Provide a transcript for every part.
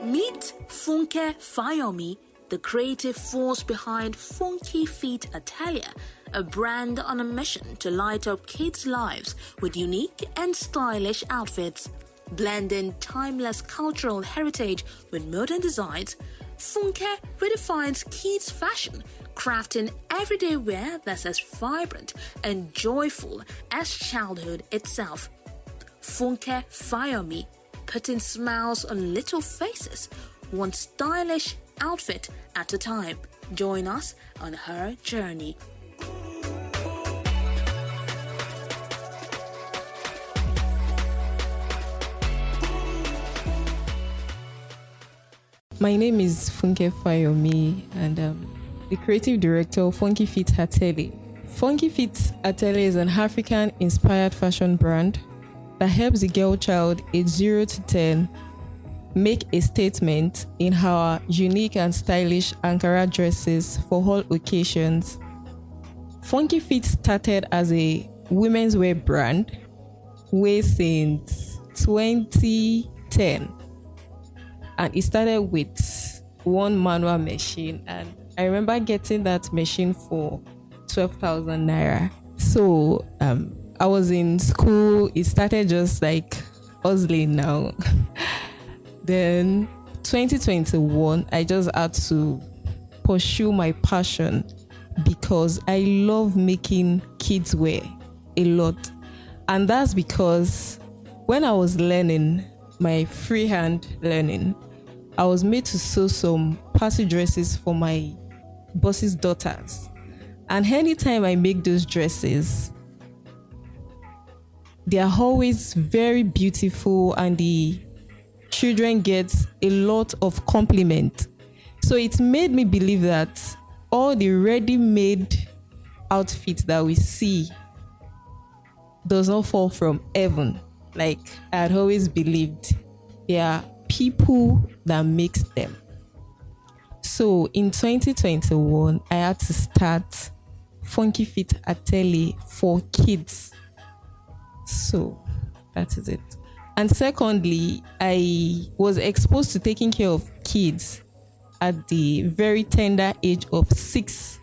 Meet Funke Fayomi, the creative force behind Funky Feet Atelier, a brand on a mission to light up kids' lives with unique and stylish outfits. Blending timeless cultural heritage with modern designs, Funke redefines kids' fashion, crafting everyday wear that's as vibrant and joyful as childhood itself. Funke Fayomi, putting smiles on little faces, one stylish outfit at a time. Join us on her journey. My name is Funke Fayomi, and I'm the creative director of Funky Feet Atelier. Funky Feet Atelier is an African-inspired fashion brand that helps the girl child aged 0 to 10 make a statement in her unique and stylish Ankara dresses for all occasions. Funky Feet started as a women's wear brand way since 2010. And it started with one manual machine, and I remember getting that machine for 12,000 naira. So I was in school. It started just like hustling now. Then 2021, I just had to pursue my passion because I love making kids wear a lot. And that's because when I was learning my freehand learning, I was made to sew some party dresses for my boss's daughters. And anytime I make those dresses, they are always very beautiful and the children get a lot of compliment. So it made me believe that all the ready-made outfits that we see does not fall from heaven. Like I had always believed, there are people that makes them. So in 2021, I had to start Funky Feet Atelier for kids. So that is it. And secondly, I was exposed to taking care of kids at the very tender age of 6.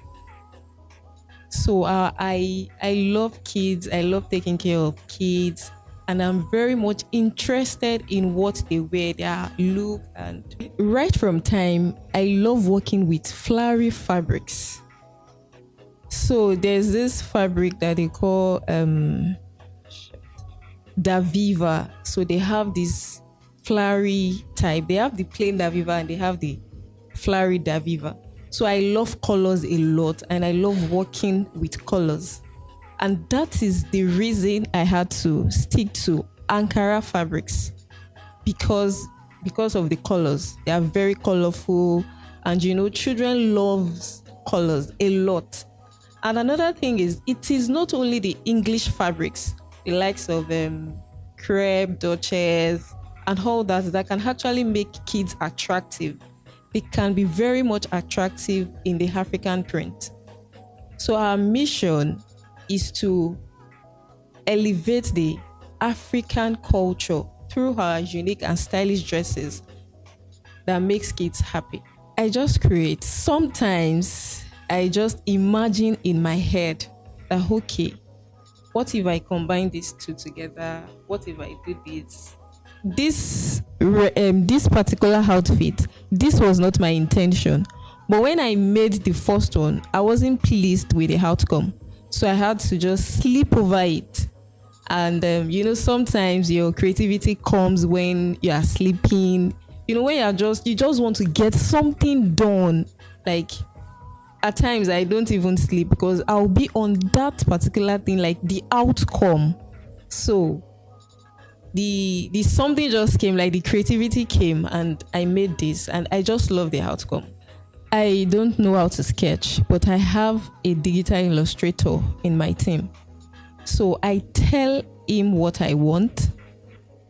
So I love kids. I love taking care of kids. And I'm very much interested in what they wear, their look. And right from time, I love working with flowery fabrics. So there's this fabric that they call Daviva. So they have this flowery type. They have the plain Daviva and they have the flowery Daviva. So I love colors a lot and I love working with colors. And that is the reason I had to stick to Ankara fabrics because of the colors. They are very colorful and children love colors a lot. And another thing is it is not only the English fabrics, the likes of crepe, Duchess and all that can actually make kids attractive. They can be very much attractive in the African print. So our mission is to elevate the African culture through her unique and stylish dresses that makes kids happy. I just create. Sometimes I just imagine in my head that, okay, what if I combine these two together? What if I do this? This particular outfit, this was not my intention. But when I made the first one, I wasn't pleased with the outcome. So I had to just sleep over it. And, sometimes your creativity comes when you are sleeping. When you just want to get something done. Like, at times I don't even sleep because I'll be on that particular thing, like the outcome. So the something just came, like the creativity came and I made this and I just love the outcome. I don't know how to sketch, but I have a digital illustrator in my team. So I tell him what I want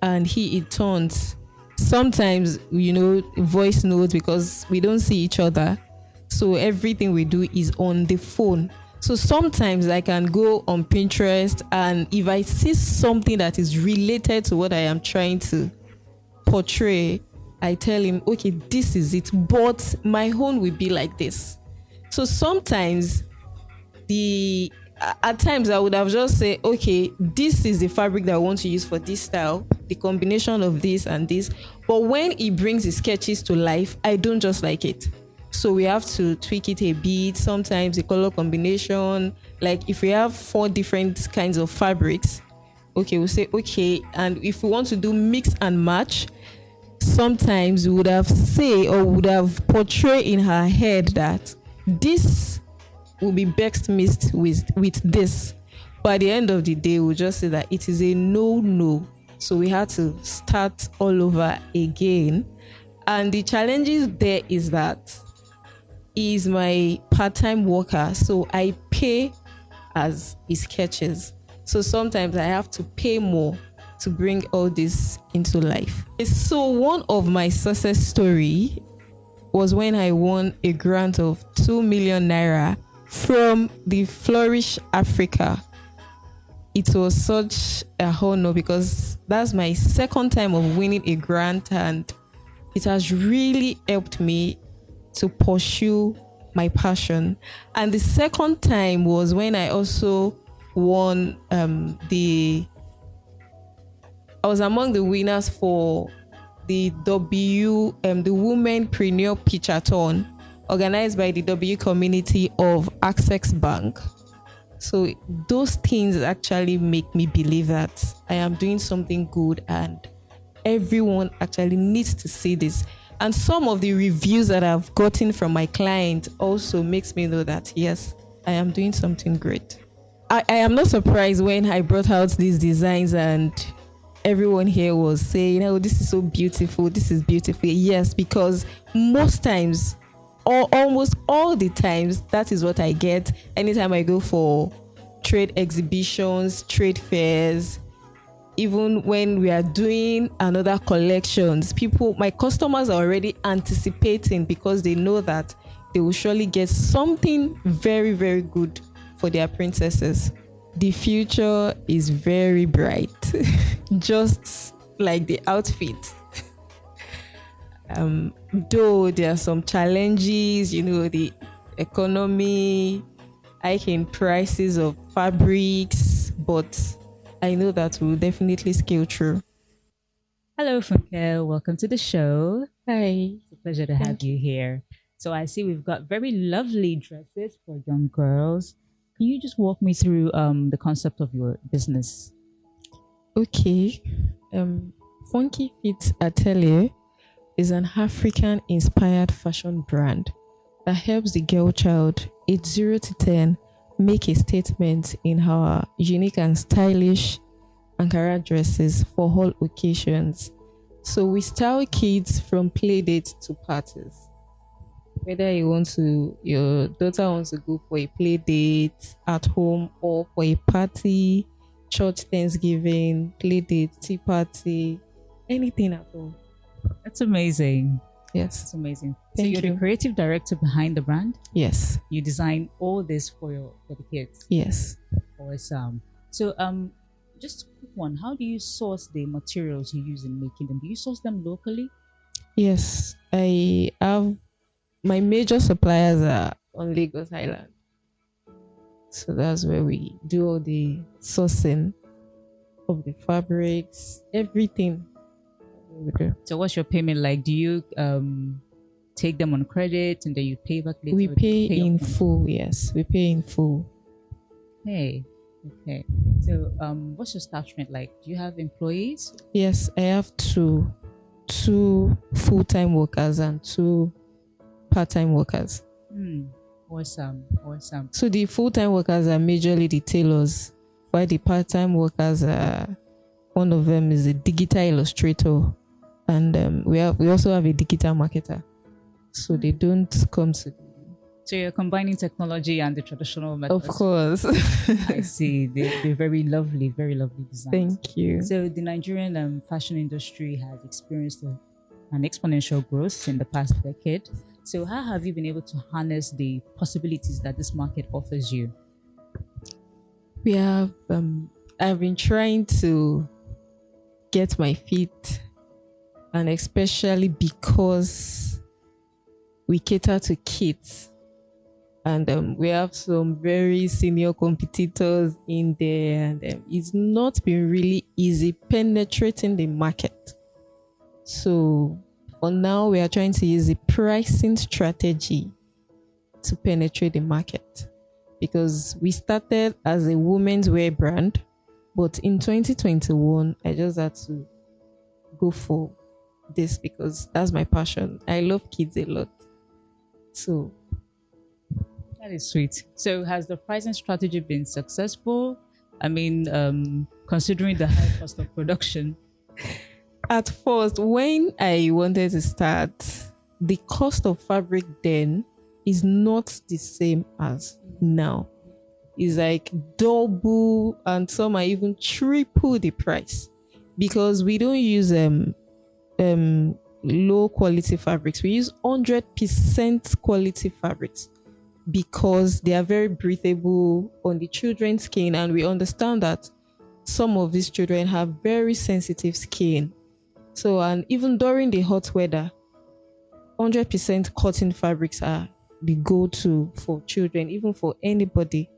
and he in turns. Sometimes, voice notes because we don't see each other. So everything we do is on the phone. So sometimes I can go on Pinterest and if I see something that is related to what I am trying to portray, I tell him, okay, this is it, but my own will be like this. So sometimes at times I would have just say, okay, this is the fabric that I want to use for this style, the combination of this and this. But when he brings his sketches to life, I don't just like it. So we have to tweak it a bit. Sometimes the color combination, like if we have 4 different kinds of fabrics, okay, we'll say, okay, and if we want to do mix and match, sometimes we would have would have portrayed in her head that this will be best mixed with this. But at the end of the day, we'll just say that it is a no. So we had to start all over again. And the challenges there is that he is my part-time worker, so I pay as he sketches. So sometimes I have to pay more to bring all this into life. So one of my success story was when I won a grant of 2 million naira from the Flourish Africa. It was such a honor because that's my second time of winning a grant, and it has really helped me to pursue my passion. And the second time was when I also won I was among the winners for the the Womenpreneur Pitchathon, organized by the W community of Access Bank. So those things actually make me believe that I am doing something good and everyone actually needs to see this. And some of the reviews that I've gotten from my clients also makes me know that yes, I am doing something great. I am not surprised when I brought out these designs and everyone here was saying, oh, this is so beautiful, this is beautiful. Yes, because most times, or almost all the times, that is what I get anytime I go for trade exhibitions, trade fairs. Even when we are doing another collections, my customers are already anticipating because they know that they will surely get something very, very good for their princesses. The future is very bright, just like the outfit. Though there are some challenges, the economy, hiking prices of fabrics, but I know that we'll definitely scale through. Hello, Funke. Welcome to the show. Hi. It's a pleasure to have you here. So I see we've got very lovely dresses for young girls. Can you just walk me through the concept of your business? Okay. Funky Fit Atelier is an African-inspired fashion brand that helps the girl child aged 0 to 10 make a statement in her unique and stylish Ankara dresses for all occasions. So we style kids from play dates to parties. Whether your daughter wants to go for a play date at home or for a party, church Thanksgiving, play date, tea party, anything at all. That's amazing. Yes. That's amazing. Thank you're you. the creative director behind the brand? Yes. You design all this for the kids? Yes. Awesome. So just a quick one. How do you source the materials you use in making them? Do you source them locally? Yes. I have my major suppliers are on Lagos Island. So that's where we do all the sourcing of the fabrics, everything. So what's your payment like? Do you take them on credit and then you pay back later? We pay in full, yes. We pay in full. Hey, okay. So what's your staff strength like? Do you have employees? Yes, I have two full-time workers and 2 part-time workers. Awesome. So the full-time workers are majorly the tailors, while the part-time workers are, one of them is a digital illustrator, and we also have a digital marketer. So they don't come to. So you're combining technology and the traditional methods. Of course. I see. They're very lovely designs. Thank you. So the Nigerian fashion industry has experienced an exponential growth in the past decade. So how have you been able to harness the possibilities that this market offers you? We have, I've been trying to get my feet and especially because we cater to kids. And we have some very senior competitors in there, and it's not been really easy penetrating the market. So for now, we are trying to use a pricing strategy to penetrate the market, because we started as a women's wear brand, but in 2021, I just had to go for this because that's my passion. I love kids a lot. So that is sweet. So has the pricing strategy been successful? I mean, considering the high cost of production. At first, when I wanted to start, the cost of fabric then is not the same as now. It's like double, and some are even triple the price, because we don't use low quality fabrics. We use 100% quality fabrics because they are very breathable on the children's skin, and we understand that some of these children have very sensitive skin. So, and even during the hot weather, 100% cotton fabrics are the go-to for children, even for anybody.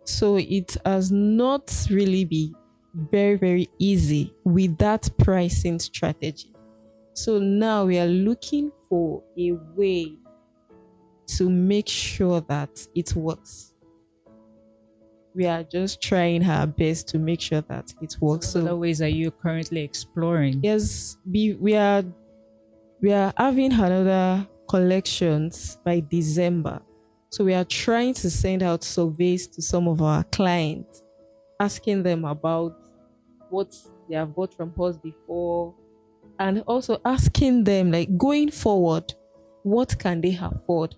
So it has not really been very, very easy with that pricing strategy. So now we are looking for a way to make sure that it works. We are just trying our best to make sure that it works. So what other ways are you currently exploring? Yes, we are having another collections by December. So we are trying to send out surveys to some of our clients, asking them about what they have bought from us before, and also asking them, like, going forward, what can they afford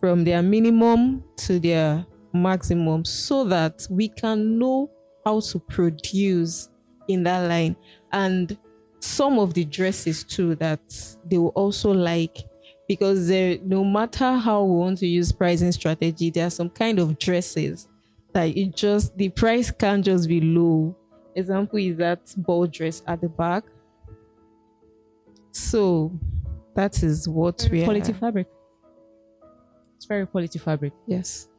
from their minimum to their maximum, so that we can know how to produce in that line. And some of the dresses too that they will also like, because no matter how we want to use pricing strategy, there are some kind of dresses that the price can't just be low. Example is that ball dress at the back. So that is what we are. Quality fabric. It's very quality fabric. Yes.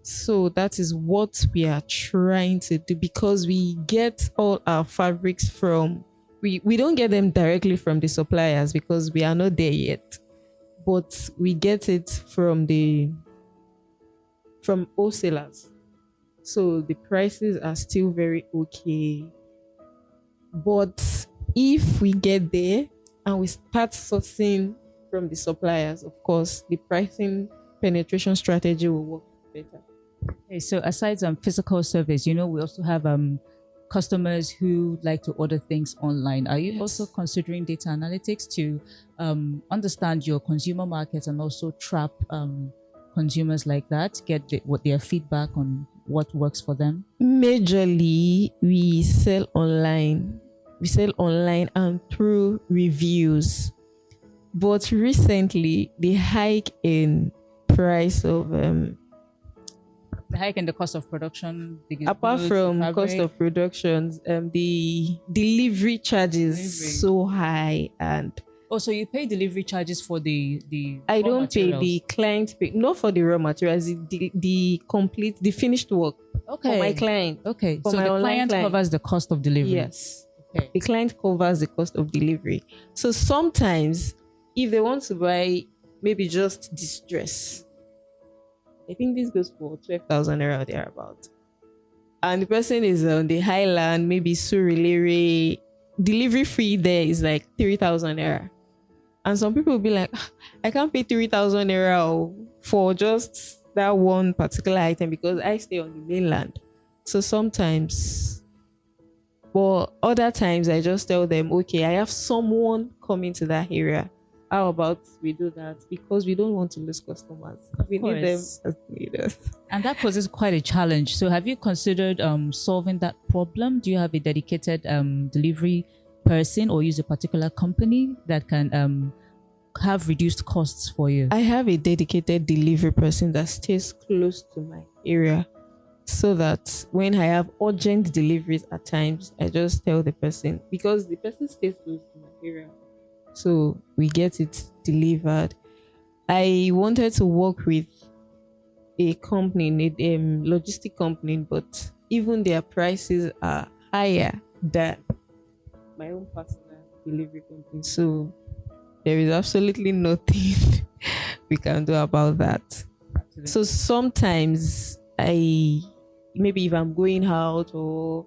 So that is what we are trying to do, because we get all our fabrics from, we don't get them directly from the suppliers because we are not there yet, but we get it from wholesalers. So the prices are still very okay. But if we get there and we start sourcing from the suppliers, of course, the pricing penetration strategy will work better. Okay, so aside from physical service, we also have customers who like to order things online. Are you also considering data analytics to understand your consumer market and also trap consumers like that, get what their feedback on what works for them? Majorly, we sell online. We sell online and through reviews. But recently, the hike in price of the hike in the cost of production, apart from cost of productions, the delivery charges so high, and also you pay delivery charges for the I don't materials. pay, the client pay, not for the raw materials, the finished work. Okay, for my client. Okay, for so my the client covers the cost of delivery. Yes. Okay. The client covers the cost of delivery. So sometimes, if they want to buy maybe just this dress, I think this goes for 12,000 naira or thereabout, and the person is on the highland, maybe Surulere, delivery fee there is like 3,000 naira. And some people will be like, I can't pay 3,000 naira for just that one particular item because I stay on the mainland. So sometimes, but other times I just tell them, okay, I have someone coming to that area. How about we do that? Because we don't want to lose customers. We need them as leaders. And that poses quite a challenge. So have you considered solving that problem? Do you have a dedicated delivery person or use a particular company that can have reduced costs for you? I have a dedicated delivery person that stays close to my area. so that when I have urgent deliveries at times, I just tell the person, because the person stays close to my area, so we get it delivered. I wanted to work with a company, a logistic company, but even their prices are higher than my own personal delivery company. So there is absolutely nothing we can do about that. Absolutely. So sometimes maybe if I'm going out or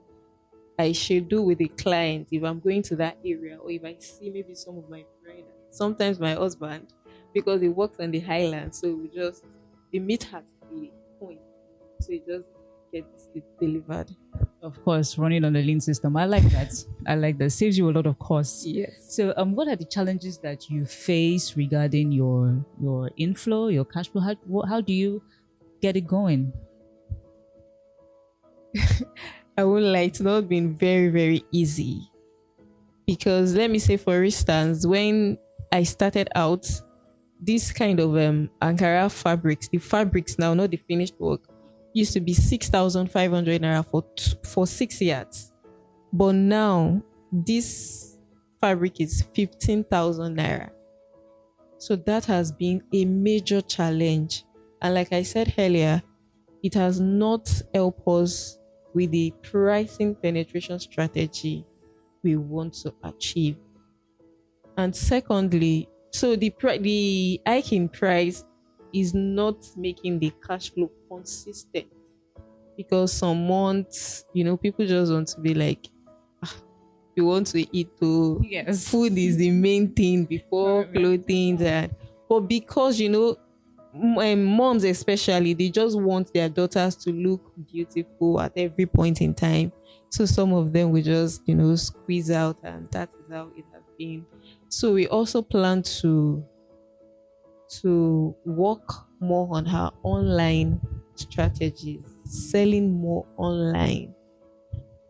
I schedule with a client, if I'm going to that area, or if I see maybe some of my friends, sometimes my husband, because he works on the highlands, so we meet at the point, so he just gets it delivered. Of course, running on the lean system. I like that. I like that. Saves you a lot of costs. Yes. So, what are the challenges that you face regarding your inflow, your cash flow? How do you get it going? I won't lie, it's not been very, very easy. Because let me say, for instance, when I started out, this kind of Ankara fabrics, the fabrics now, not the finished work, used to be 6,500 naira for 6 yards. But now, this fabric is 15,000 naira. So that has been a major challenge. And like I said earlier, it has not helped us with the pricing penetration strategy we want to achieve. And secondly, so the hike in price is not making the cash flow consistent, because some months, people just want to be like, you want to eat, Yes. food is the main thing before clothing. But because moms especially, they just want their daughters to look beautiful at every point in time, so some of them will just squeeze out, and that is how it has been. So we also plan to work more on our online strategies, selling more online.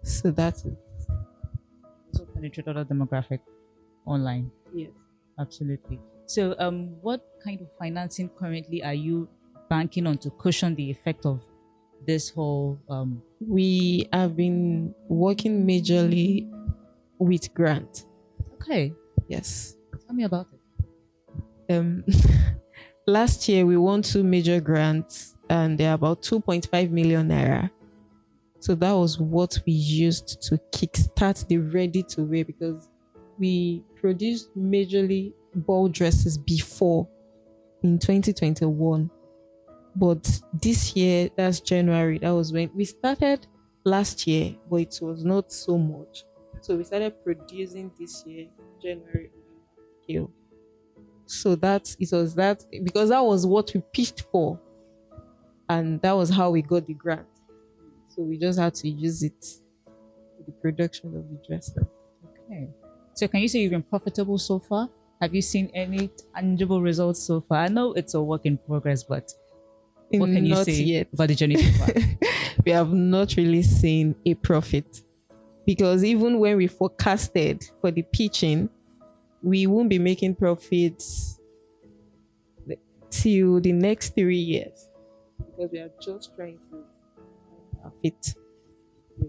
So that's it. So penetrate other demographic online. Yes. Absolutely. So, what kind of financing currently are you banking on to cushion the effect of this whole? We have been working majorly with grant. Okay. Yes. Tell me about it. Last year we won 2 major grants, and they're about 2.5 million naira. So that was what we used to kickstart the ready to wear, because we produced majorly ball dresses before in 2021. But this year, that's January, that was when we started last year, but it was not so much. So we started producing this year, January. So because that was what we pitched for, and that was how we got the grant. So we just had to use it for the production of the dresses. Okay. So can you say you've been profitable so far? Have you seen any tangible results so far? I know it's a work in progress, but what can you say yet about the journey so far? We have not really seen a profit, because even when we forecasted for the pitching, we won't be making profits till the next 3 years, because we are just trying to fit.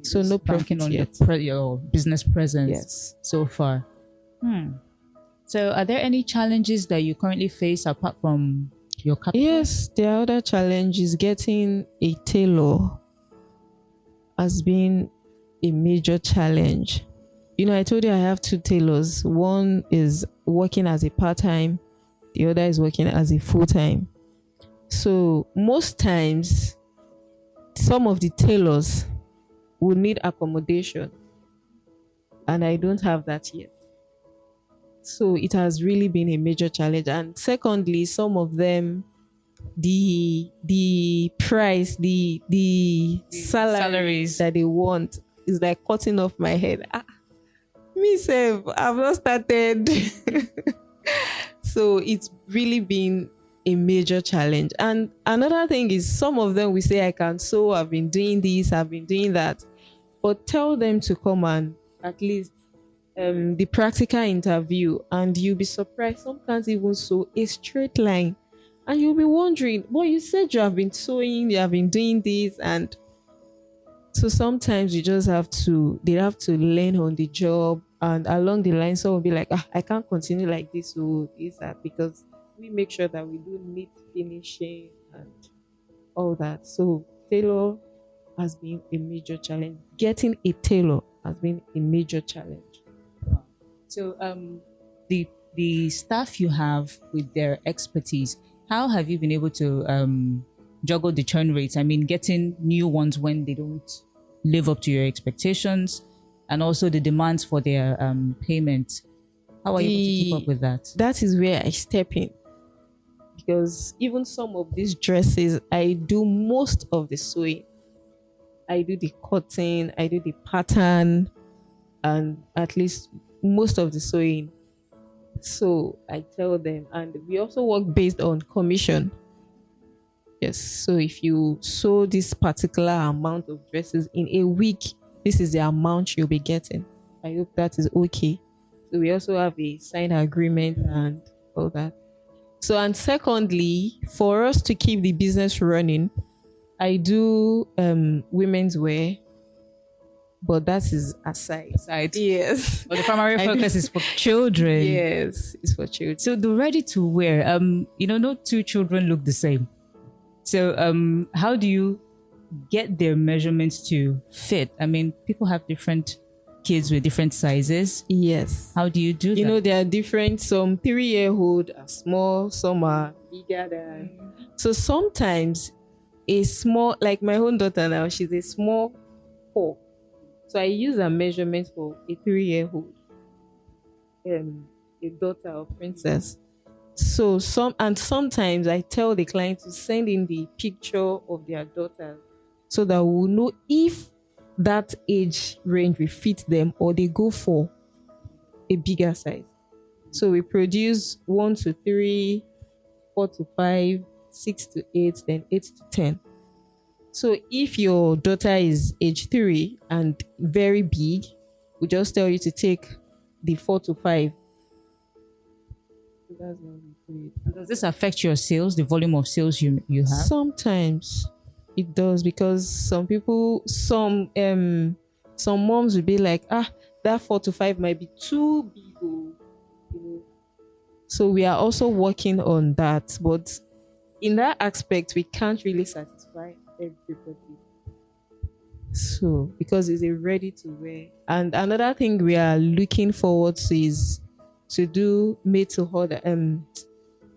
So no profit on yet. your business presence. Yes. So far. So are there any challenges that you currently face apart from your capital? Yes, the other challenge is getting a tailor has been a major challenge. I told you I have 2 tailors. One is working as a part-time, the other is working as a full-time. So most times, some of the tailors will need accommodation, and I don't have that yet. So it has really been a major challenge. And secondly, some of them, the price, the salaries that they want is like cutting off my head. Me self, I've not started. So it's really been a major challenge. And another thing is, some of them will say, I can sew, I've been doing this, I've been doing that. But tell them to come and at least the practical interview, and you'll be surprised. Some can't even sew a straight line. And you'll be wondering, well, you said you have been sewing, you have been doing this, and So sometimes they have to learn on the job, and along the line, someone will be like, I can't continue like this, so this, that, because we make sure that we do neat finishing and all that. So tailor has been a major challenge. Getting a tailor has been a major challenge. So the staff you have with their expertise, how have you been able to juggle the churn rates? I mean, getting new ones when they don't live up to your expectations, and also the demands for their payment. How are you able to keep up with that? That is where I step in, because even some of these dresses, I do most of the sewing. I do the cutting, I do the pattern, and at least most of the sewing. So I tell them, and we also work based on commission. Yes, so if you sew this particular amount of dresses in a week, this is the amount you'll be getting. I hope that is okay. So we also have a signed agreement and all that. So, and secondly, for us to keep the business running, I do women's wear, but that is aside. Yes. But the primary focus is for children. Yes, it's for children. So the ready to wear, no two children look the same. So how do you get their measurements to fit? I mean, people have different kids with different sizes. Yes. How do you do that? You know, there are different, some 3-year-old are small, some are bigger than. So sometimes a small, like my own daughter now, she's a small 4. So I use a measurement for a 3-year-old, a daughter of princess. So sometimes I tell the client to send in the picture of their daughter, so that we'll know if that age range will fit them or they go for a bigger size. So we produce 1 to 3, 4 to 5, 6 to 8, then 8 to 10. So if your daughter is age 3 and very big, we just tell you to take the 4 to 5. So that's what we do it. Does this affect your sales, the volume of sales you have? Sometimes it does, because some moms will be like, that 4 to 5 might be too big. So we are also working on that, but in that aspect, we can't really satisfy everybody. So, because it's a ready to wear. And another thing we are looking forward to is to do made to order,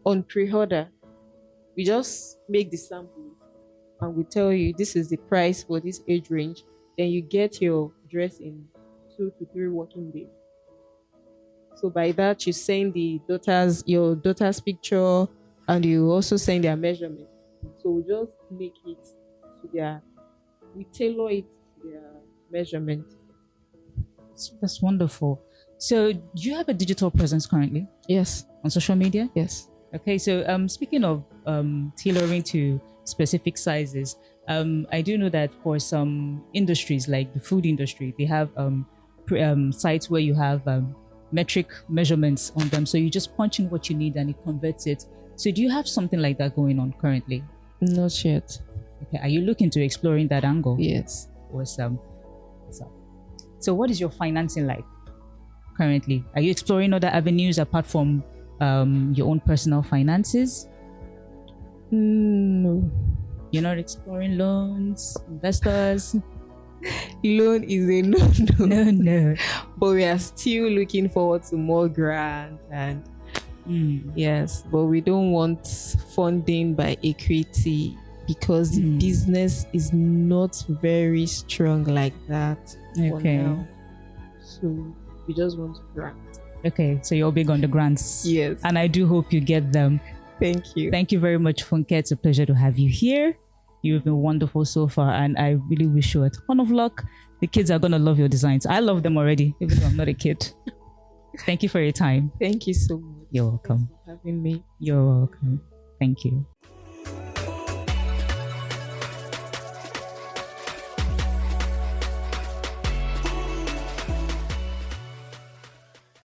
on pre-order. We just make the samples and we tell you this is the price for this age range. Then you get your dress in 2 to 3 working days. So by that, you send your daughter's picture, and you also send their measurement. So we just make it to we tailor it to their measurement. That's wonderful. So do you have a digital presence currently? Yes. On social media? Yes. Okay, so speaking of tailoring to specific sizes, I do know that for some industries, like the food industry, they have sites where you have metric measurements on them. So you just punch in what you need and it converts it. So do you have something like that going on currently? Not yet. Okay, are you looking to exploring that angle? Yes. Awesome. So what is your financing like currently? Are you exploring other avenues apart from your own personal finances? No. You're not exploring loans, investors? Loan is a no. No. But we are still looking forward to more grants and yes, but we don't want funding by equity, because the business is not very strong like that for now. So we just want to grant. Okay, so you're big on the grants. Yes. And I do hope you get them. Thank you. Thank you very much, Funke. It's a pleasure to have you here. You've been wonderful so far, and I really wish you a ton of luck. The kids are going to love your designs. I love them already, even though I'm not a kid. Thank you for your time. Thank you so much. You're welcome. Thanks for having me. You're welcome. Thank you.